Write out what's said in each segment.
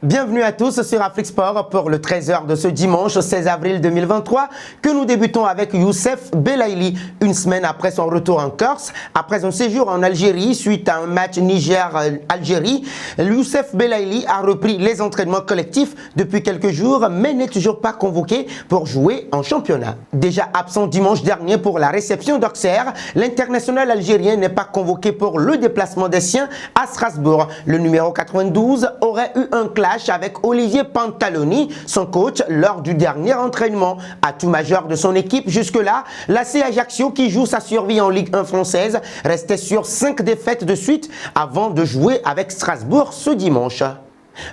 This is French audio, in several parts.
Bienvenue à tous sur Afrique Sport pour le 13h de ce dimanche 16 avril 2023 que nous débutons avec Youssef Belaïli, une semaine après son retour en Corse, après un séjour en Algérie suite à un match Niger-Algérie. Youssef Belaïli a repris les entraînements collectifs depuis quelques jours mais n'est toujours pas convoqué pour jouer en championnat. Déjà absent dimanche dernier pour la réception d'Auxerre, l'international algérien n'est pas convoqué pour le déplacement des siens à Strasbourg. Le numéro 92 aurait eu un clash avec Olivier Pantaloni, son coach, lors du dernier entraînement. Atout majeur de son équipe jusque-là, l'AC Ajaccio, qui joue sa survie en Ligue 1 française, restait sur 5 défaites de suite avant de jouer avec Strasbourg ce dimanche.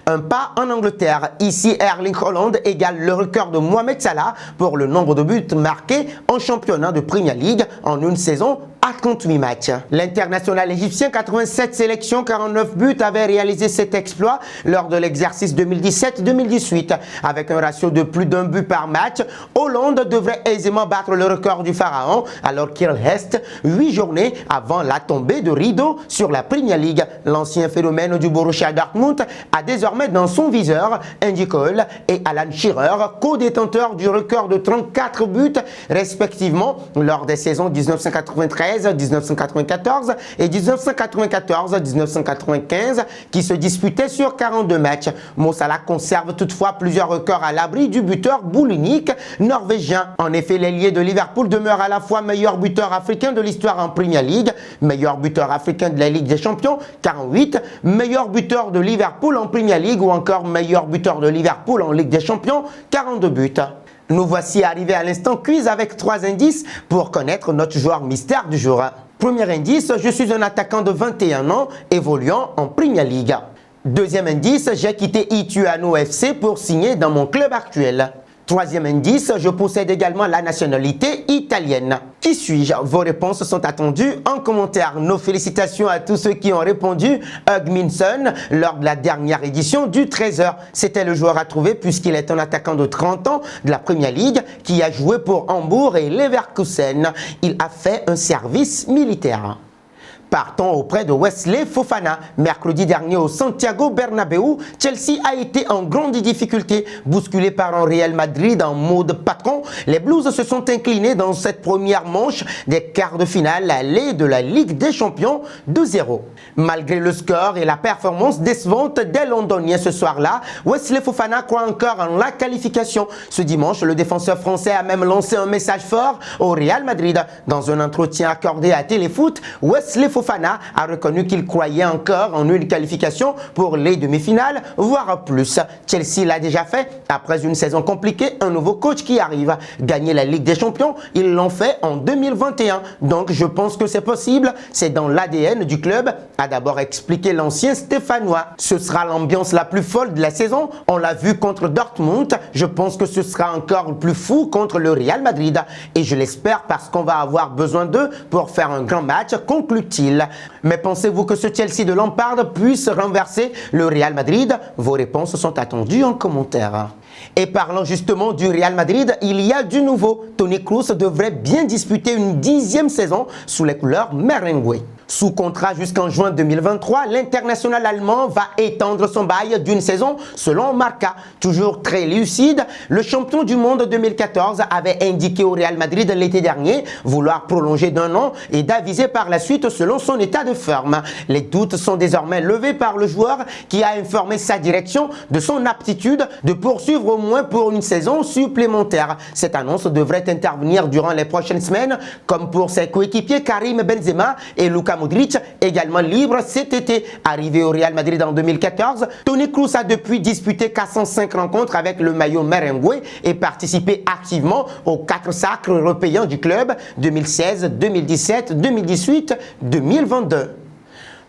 Un pas en Angleterre. Ici, Erling Haaland égale le record de Mohamed Salah pour le nombre de buts marqués en championnat de Premier League en une saison à 38 matchs. L'international égyptien, 87 sélections, 49 buts, avait réalisé cet exploit lors de l'exercice 2017-2018. Avec un ratio de plus d'un but par match, Hollande devrait aisément battre le record du pharaon alors qu'il reste 8 journées avant la tombée de rideau sur la Premier League. L'ancien phénomène du Borussia Dortmund a désormais dans son viseur Andy Cole et Alan Shearer, co-détenteurs du record de 34 buts respectivement lors des saisons 1993-1994 et 1994-1995 qui se disputaient sur 42 matchs. Mo Salah conserve toutefois plusieurs records à l'abri du buteur boulinique norvégien. En effet, l'ailier de Liverpool demeure à la fois meilleur buteur africain de l'histoire en Premier League, meilleur buteur africain de la Ligue des Champions, 48, meilleur buteur de Liverpool en Premier League ou encore meilleur buteur de Liverpool en Ligue des Champions, 42 buts. Nous voici arrivés à l'instant quiz avec 3 indices pour connaître notre joueur mystère du jour. Premier indice, je suis un attaquant de 21 ans évoluant en Premier League. Deuxième indice, j'ai quitté Ituano FC pour signer dans mon club actuel. Troisième indice, je possède également la nationalité italienne. Qui suis-je? Vos réponses sont attendues en commentaire. Nos félicitations à tous ceux qui ont répondu Hugh Minson lors de la dernière édition du 13h. C'était le joueur à trouver puisqu'il est un attaquant de 30 ans de la Premier League qui a joué pour Hambourg et Leverkusen. Il a fait un service militaire. Partons auprès de Wesley Fofana. Mercredi dernier au Santiago Bernabéu, Chelsea a été en grande difficulté. Bousculé par un Real Madrid en mode patron, les Blues se sont inclinés dans cette première manche des quarts de finale aller de la Ligue des Champions 2-0. Malgré le score et la performance décevante des Londoniens ce soir-là, Wesley Fofana croit encore en la qualification. Ce dimanche, le défenseur français a même lancé un message fort au Real Madrid. Dans un entretien accordé à Téléfoot, Wesley Fofana a reconnu qu'il croyait encore en une qualification pour les demi-finales, voire plus. Chelsea l'a déjà fait. Après une saison compliquée, un nouveau coach qui arrive. Gagner la Ligue des Champions, ils l'ont fait en 2021. Donc je pense que c'est possible. C'est dans l'ADN du club, a d'abord expliqué l'ancien Stéphanois. Ce sera l'ambiance la plus folle de la saison. On l'a vu contre Dortmund. Je pense que ce sera encore plus fou contre le Real Madrid. Et je l'espère parce qu'on va avoir besoin d'eux pour faire un grand match, conclut-il. Mais pensez-vous que ce Chelsea de Lampard puisse renverser le Real Madrid? Vos réponses sont attendues en commentaire. Et parlant justement du Real Madrid, il y a du nouveau. Toni Kroos devrait bien disputer une 10e saison sous les couleurs merengue. Sous contrat jusqu'en juin 2023, l'international allemand va étendre son bail d'une saison selon Marca. Toujours très lucide, le champion du monde 2014 avait indiqué au Real Madrid l'été dernier vouloir prolonger d'1 an et d'aviser par la suite selon son état de forme. Les doutes sont désormais levés par le joueur qui a informé sa direction de son aptitude de poursuivre au moins pour une saison supplémentaire. Cette annonce devrait intervenir durant les prochaines semaines, comme pour ses coéquipiers Karim Benzema et Luka Modric, également libre cet été. Arrivé au Real Madrid en 2014, Toni Kroos a depuis disputé 405 rencontres avec le maillot merengue et participé activement aux 4 sacres européens du club 2016, 2017, 2018, 2022.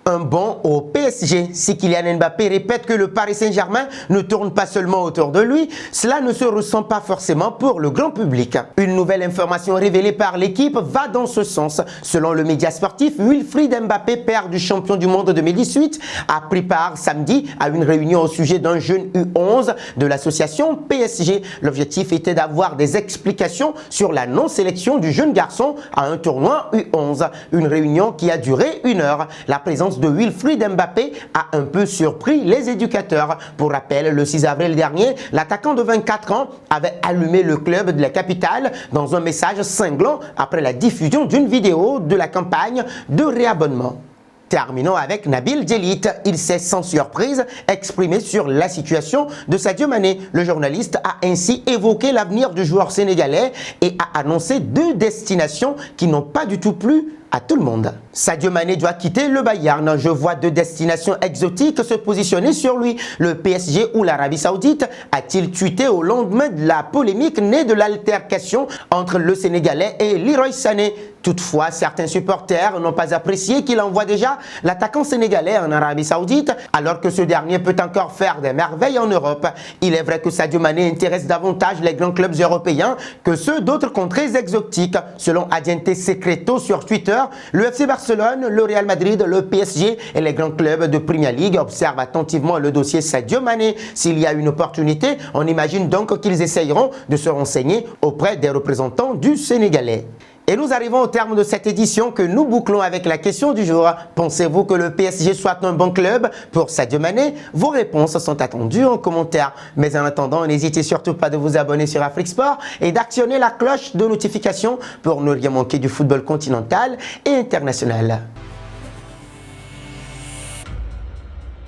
Un bond au PSG. Si Kylian Mbappé répète que le Paris Saint-Germain ne tourne pas seulement autour de lui, cela ne se ressent pas forcément pour le grand public. Une nouvelle information révélée par l'équipe va dans ce sens. Selon le média sportif, Wilfried Mbappé, père du champion du monde 2018, a pris part samedi à une réunion au sujet d'un jeune U11 de l'association PSG. L'objectif était d'avoir des explications sur la non-sélection du jeune garçon à un tournoi U11. Une réunion qui a duré 1 heure. La présence l'absence de Wilfried Mbappé a un peu surpris les éducateurs. Pour rappel, le 6 avril dernier, l'attaquant de 24 ans avait allumé le club de la capitale dans un message cinglant après la diffusion d'une vidéo de la campagne de réabonnement. Terminons avec Nabil Djellit. Il s'est sans surprise exprimé sur la situation de Sadio Mané. Le journaliste a ainsi évoqué l'avenir du joueur sénégalais et a annoncé 2 destinations qui n'ont pas du tout plu à tout le monde. Sadio Mané doit quitter le Bayern. Je vois 2 destinations exotiques se positionner sur lui. Le PSG ou l'Arabie Saoudite, a-t-il tweeté au lendemain de la polémique née de l'altercation entre le Sénégalais et Leroy Sané. Toutefois, certains supporters n'ont pas apprécié qu'il envoie déjà l'attaquant sénégalais en Arabie Saoudite, alors que ce dernier peut encore faire des merveilles en Europe. Il est vrai que Sadio Mané intéresse davantage les grands clubs européens que ceux d'autres contrées exotiques. Selon Adiante Secreto sur Twitter, le FC Barcelone, le Real Madrid, le PSG et les grands clubs de Premier League observent attentivement le dossier Sadio Mané. S'il y a une opportunité, on imagine donc qu'ils essayeront de se renseigner auprès des représentants du Sénégalais. Et nous arrivons au terme de cette édition que nous bouclons avec la question du jour. Pensez-vous que le PSG soit un bon club pour Sadio Mané? Vos réponses sont attendues en commentaire. Mais en attendant, n'hésitez surtout pas de vous abonner sur Afrique Sport et d'actionner la cloche de notification pour ne rien manquer du football continental et international.